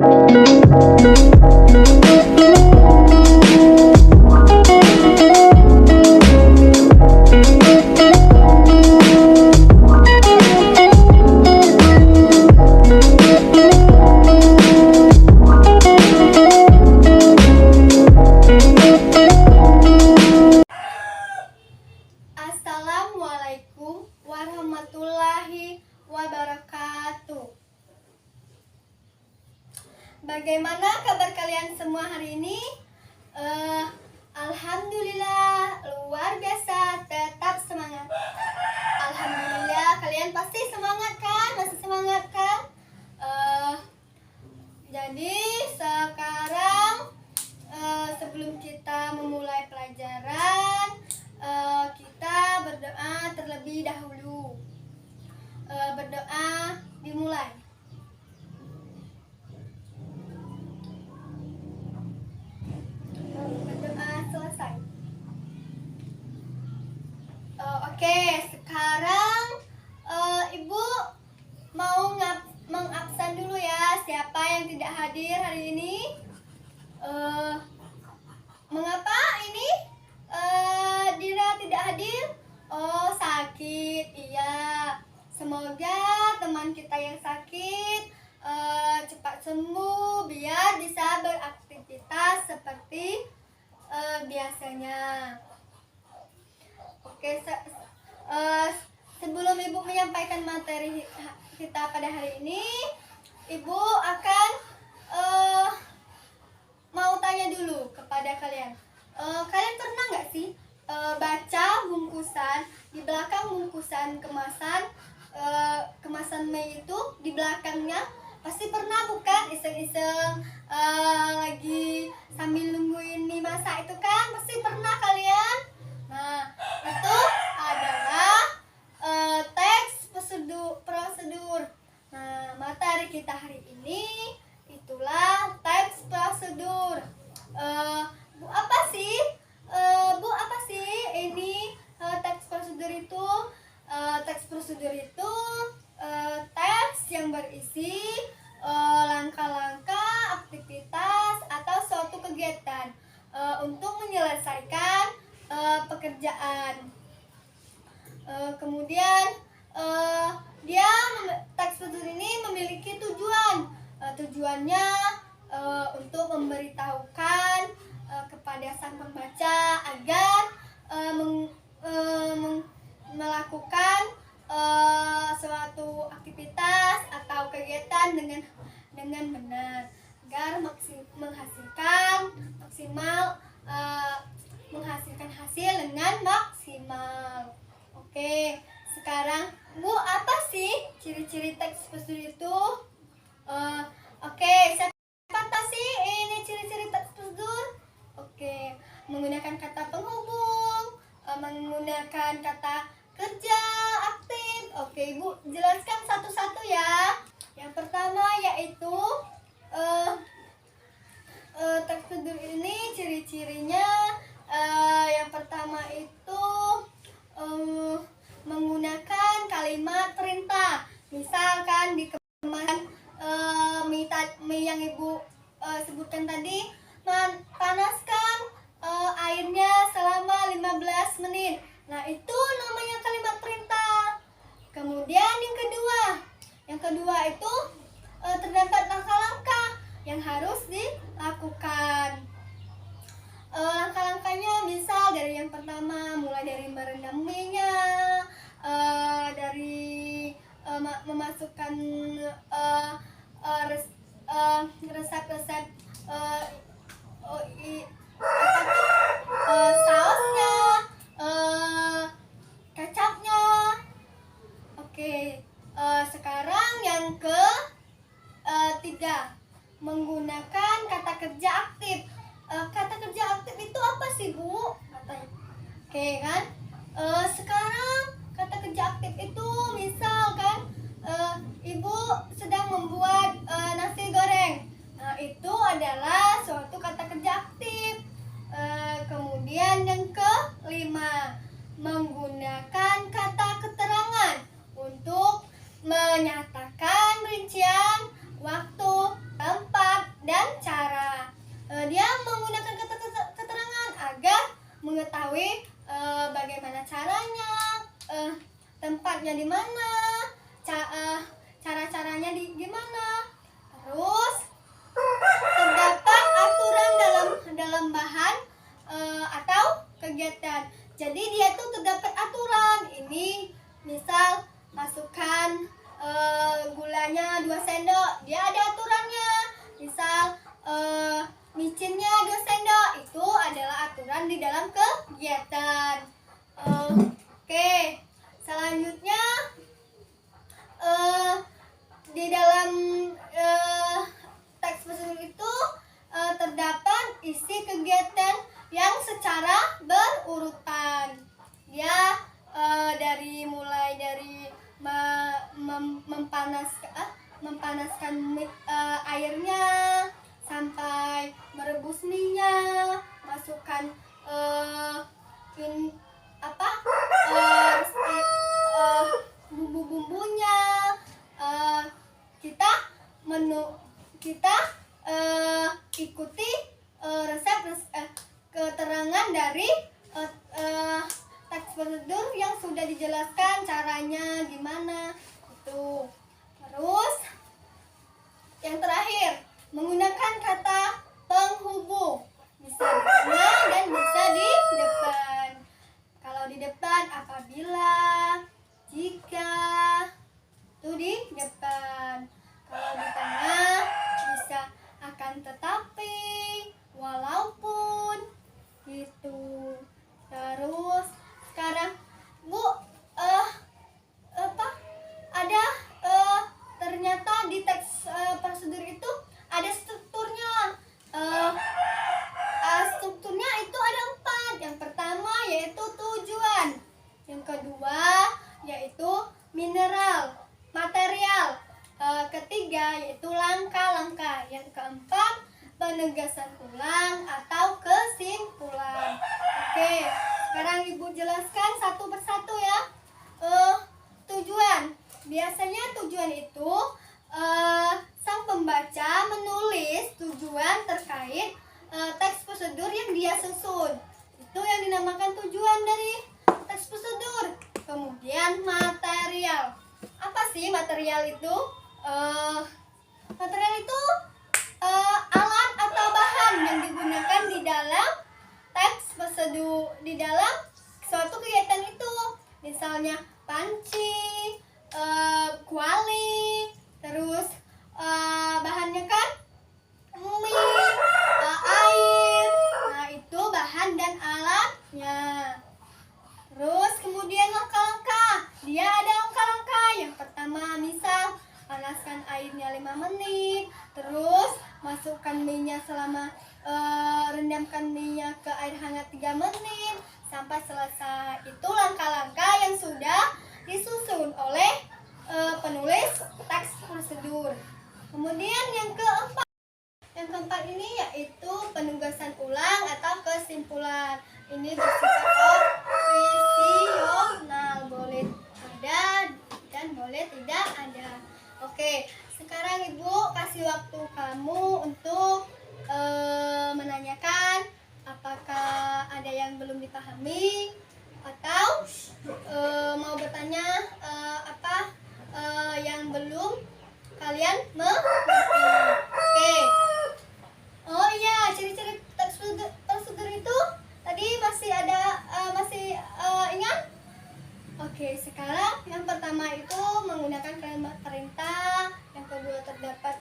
Assalamualaikum warahmatullahi wabarakatuh. Bagaimana kabar kalian semua hari ini? Alhamdulillah, luar biasa, tetap semangat. Alhamdulillah, kalian pasti semangat kan? Masih semangat kan? Jadi sekarang sebelum kita memulai pelajaran, kita berdoa terlebih dahulu. Berdoa dimulai. Berdoa selesai. Oke, sekarang Ibu mau mengabsen dulu ya. Siapa yang tidak hadir hari ini? Mengapa ini Dira tidak hadir? Oh, sakit. Iya. Semoga teman kita yang sakit cepat sembuh biar bisa beraktivitas seperti biasanya. Oke, sebelum Ibu menyampaikan materi kita pada hari ini, Ibu akan mau tanya dulu kepada kalian. Kalian pernah nggak sih baca bungkusan, di belakang bungkusan kemasan mie itu, di belakangnya pasti pernah bukan iseng-iseng lagi sambil nungguin mie masak itu kan, pasti pernah kalian. Nah, itu adalah teks prosedur. Nah, materi kita hari ini itulah teks prosedur. Bu, apa sih? Bu, apa sih ini teks prosedur itu? Teks prosedur itu teks yang berisi langkah-langkah aktivitas atau suatu kegiatan untuk menyelesaikan pekerjaan. Kemudian teks prosedur ini memiliki tujuan. Tujuannya untuk memberitahukan kepada sang pembaca agar melakukan suatu aktivitas atau kegiatan dengan benar agar menghasilkan hasil dengan maksimal. Oke, sekarang Bu, apa sih ciri-ciri teks prosedur itu? Oke, siapa tahu sih ini ciri-ciri teks prosedur? Oke, menggunakan kata penghubung, menggunakan kata kerja aktif. Oke, Ibu jelaskan satu-satu ya. Yang pertama yaitu teks prosedur ini ciri-cirinya yang pertama itu menggunakan kalimat perintah. Misalkan di kemasan mie yang Ibu sebutkan tadi, panaskan airnya selama 15 menit. Nah, itu namanya kalimat perintah. Kemudian yang kedua itu terdapat langkah-langkah yang harus dilakukan. Langkah-langkahnya misal dari yang pertama, mulai dari merendam mie-nya, dari memasukkan resep-resep sausnya, kecapnya. Oke, sekarang yang ketiga, menggunakan kata kerja aktif. Kata kerja aktif itu apa sih, Bu? Oke kan? Sekarang kata kerja aktif itu misal kan Ibu sedang membuat nasi goreng. Nah, itu adalah suatu kata kerja aktif. Kemudian yang kelima, menggunakan kata keterangan untuk menyatakan rincian waktu, tempat, dia ada aturannya. Misal micinnya 2 sendok itu adalah aturan di dalam kegiatan. Oke, selanjutnya di dalam teks prosedur itu terdapat isi kegiatan yang secara berurutan. Dia mulai dari mempanaskan airnya sampai merebus minyak, masukkan bumbu-bumbunya. Kita ikuti keterangan dari teks prosedur yang sudah dijelaskan caranya gimana itu. Terus yang terakhir, menggunakan kata penghubung, bisa di tengah dan bisa di depan. Kalau di depan apabila, jika, itu di depan. Kalau di tengah bisa akan tetapi, walaupun, gitu. Terus sekarang Bu, ternyata di teks prosedur itu ada strukturnya. Strukturnya itu ada 4. Yang pertama yaitu tujuan, yang kedua yaitu material, ketiga yaitu langkah-langkah, yang keempat penegasan ulang atau kesimpulan. Oke, sekarang Ibu jelaskan satu persatu ya. Tujuan, biasanya tujuan itu sang pembaca menulis tujuan terkait teks prosedur yang dia susun. Itu yang dinamakan tujuan dari teks prosedur. Kemudian material. Apa sih material itu? Material itu alat atau bahan yang digunakan di dalam teks prosedur, di dalam suatu kegiatan itu. Misalnya panci, kuali, terus bahannya kan mie, air. Nah, itu bahan dan alatnya. Terus kemudian langkah-langkah. Dia ada langkah-langkah. Yang pertama misal panaskan airnya 5 menit, terus masukkan minyak rendamkan minyak ke air hangat 3 menit sampai selesai. Itu langkah-langkah yang sudah disusun oleh penulis teks prosedur. Kemudian yang keempat ini yaitu penugasan ulang atau kesimpulan. Ini bersifat opsional, boleh ada dan boleh tidak ada. Oke, sekarang Ibu kasih waktu kamu untuk menanyakan apakah ada yang belum dipahami atau mau bertanya yang belum kalian mengerti. Oke. Oh iya, ciri-ciri teks prosedur itu tadi masih ingat? Oke, sekarang yang pertama itu menggunakan kalimat perintah, yang kedua terdapat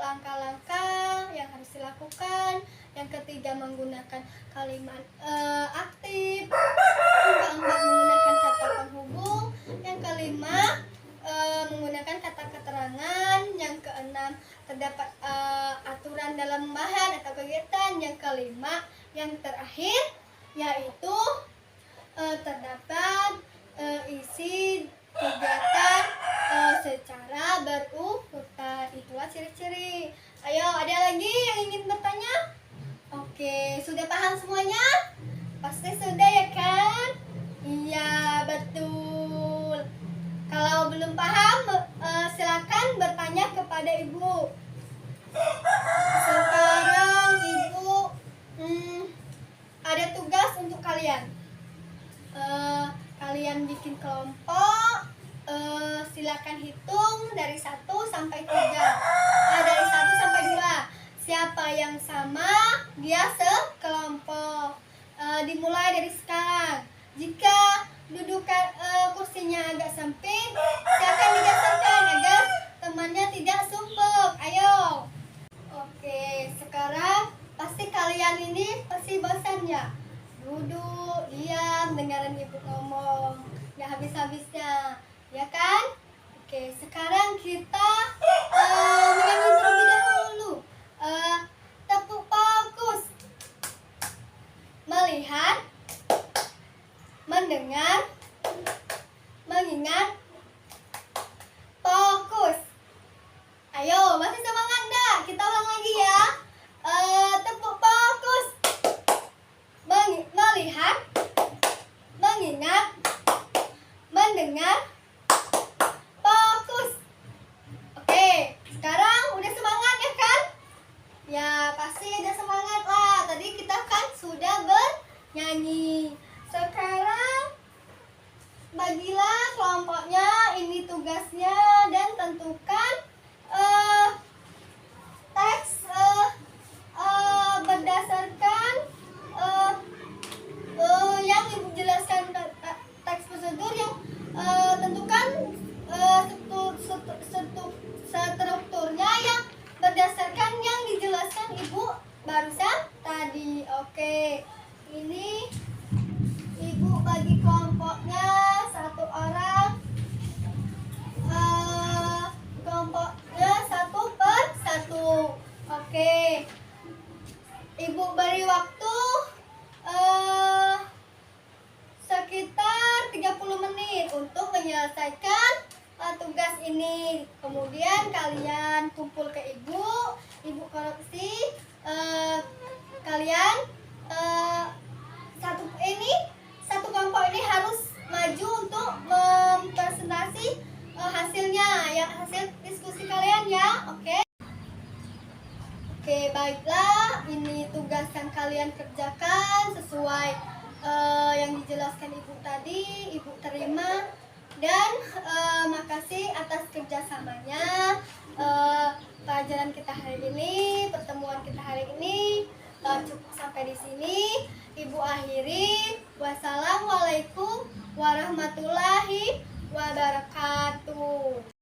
langkah-langkah yang harus dilakukan, yang ketiga menggunakan kalimat aktif, yang keempat menggunakan kata penghubung, yang kelima menggunakan kata keterangan, yang keenam terdapat aturan dalam bahan atau kegiatan, yang kelima yang terakhir yaitu terdapat isi kegiatan secara berurutan. Itulah ciri-ciri. Ayo, ada lagi yang ingin bertanya? Oke, sudah paham semuanya? Pasti sudah ya kan? Iya, betul. Kalau belum paham, silakan bertanya kepada Ibu. Sekarang Ibu ada tugas untuk kalian. Kalian bikin kelompok, silakan hitung dari 1 sampai 3. Ada Ayo, masih semangat enggak? Kita ulang lagi ya. Tepuk fokus. Melihat, mengingat, mendengar, fokus. Oke, sekarang udah semangat ya kan? Ya, pasti udah semangat lah. Tadi kita kan sudah bernyanyi. Sekarang bagilah kelompoknya, ini tugasnya, dan tentukan teks berdasarkan yang ibu jelaskan, teks prosedur yang tentukan strukturnya yang berdasarkan yang dijelaskan ibu barusan tadi. Oke, ini ibu bagi kelompoknya satu orang, kelompoknya satu per satu. Oke, ibu beri waktu sekitar 30 menit untuk menyelesaikan tugas ini. Kemudian kalian kumpul ke ibu koreksi, kalian satu kelompok ini harus maju untuk mempresentasi hasilnya, ya, hasil diskusi kalian ya. Oke, baiklah, ini tugas yang kalian kerjakan sesuai yang dijelaskan ibu tadi. Ibu terima dan makasih atas kerjasamanya. Pelajaran kita hari ini, pertemuan kita hari ini cukup sampai di sini. Ibu akhiri. Wassalamualaikum warahmatullahi wabarakatuh.